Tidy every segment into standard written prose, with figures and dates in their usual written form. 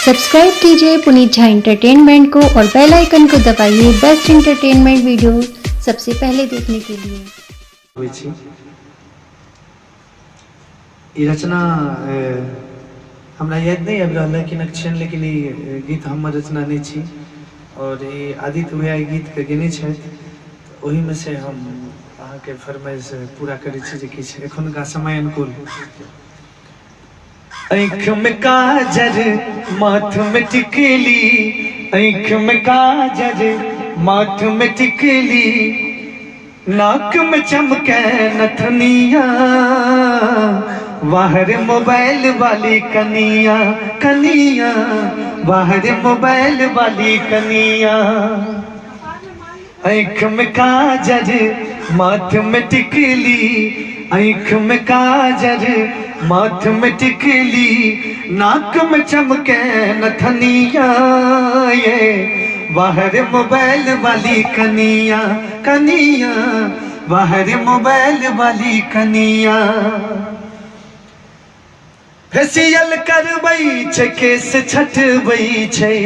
Subscribe कीजिए Puneet Jha entertainment को और बेल आइकन को दबाइए बेस्ट एंटरटेनमेंट वीडियो सबसे पहले देखने के लिए। ये रचना हमरा याद नहीं आबि रहल है कि नक्शन, लेकिन ये गीत हमर रचना नहीं छी और ये आदित्य भैया गीत के गेने छथि, ओही में से हम अहाँ के फरमाइश पूरा करै छी जे किछ एखुनका समय अनुकूल। आँख में काजर माथ में टिकली, आँख में काजर माथ में टिकली, नाक में चमके नथनिया, बाहर मोबाइल वाली कनिया कनिया, बाहर मोबाइल वाली कनिया। आँख में काजर माथ में टिकली, आँख में काजर माथ में टिकली, नाक में चमके नथनिया, ये बाहर मोबाइल वाली कनिया कनिया, बाहर मोबाइल वाली कनिया। फेसियल करबै छै केस छटबै छै,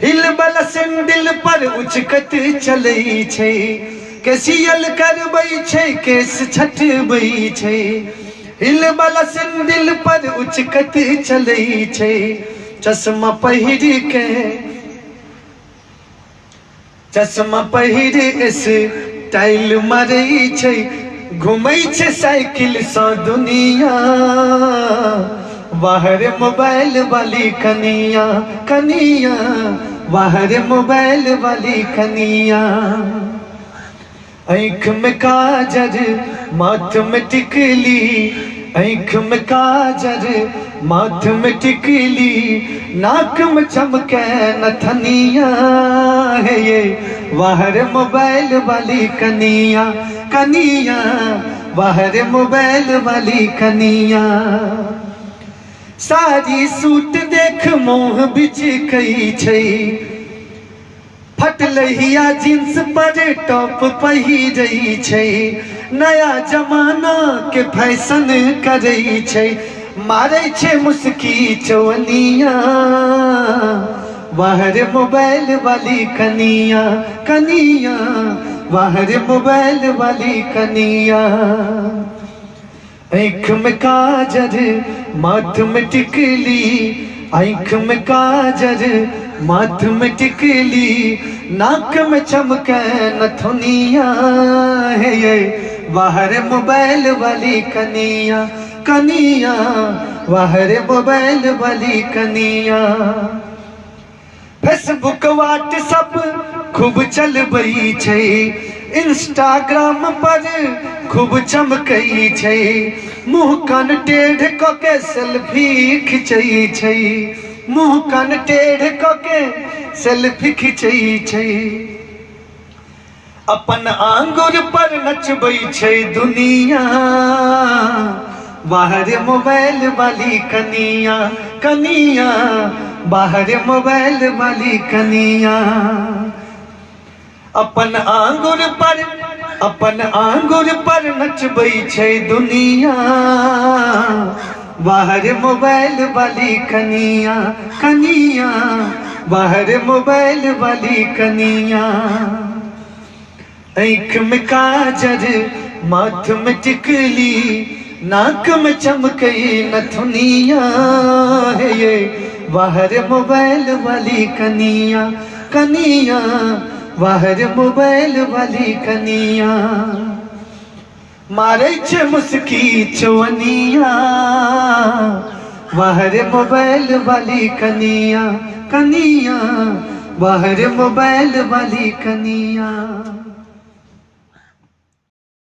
हिलबल सेंडिल पर उचकत चलै छै। केसियल करबै छै केस छटबै छै, हिलबल सेंडिल पर उचकत चलै छै। चश्मा पहिर के चश्मा पहिर स्टाइल मारै छै, घुमै छै साइकिल सँ दुनिया, बाहर मोबाइल वाली कनिया कनिया, बाहर मोबाइल वाली कनिया। आँख में काजर माथ में टिकली, आँख में काजर माथ में टिकली, नाक में चमके नथनिया, है ये बाहर मोबाइल वाली कनिया कनिया, बाहर मोबाइल वाली कनिया। साड़ी सूट देख मोह बिचकै छै, फटलहिया जींस पर टॉप पहिरै छै, नया जमाना के फैशन करै छै, मारै छै मुस्की चवनिया, बाहर मोबाइल वाली कनिया कनिया, बाहर मोबाइल वाली कनिया। आँख में काजर माथ में टिकली, आँख में काजर माथ में टिकली, नाक में चमके नथुनिया, है ये बाहर मोबाइल वाली कनिया कनिया, बाहर मोबाइल वाली कनिया। फेसबुक व्हाट्सएप खूब चलबै छै, इंस्टाग्राम पर खूब चमकै छै, मुँह कान टेढ़ क के सेल्फी खिंचै छै, मुँह कान टेढ़ क के सेल्फी खिंचै छै। अपन आंगुर पर नचबै छै दुनिया, बाहर मोबाइल वाली कनिया कनिया, बाहर मोबाइल वाली कनिया। अपन आंगुर पर नचबै छै दुनिया, बाहर मोबाइल वाली कनिया कनिया, बाहर मोबाइल वाली कनिया। आँख में काजर माथ में टिकली, नाक में चमके नथुनिया, है ये बाहर मोबाइल वाली कनिया कनिया, बाहर मोबाइल वाली कनिया। मारै छै मुस्की चवनिया, बाहर मोबाइल वाली कनिया कनिया, बाहर मोबाइल वाली कनिया।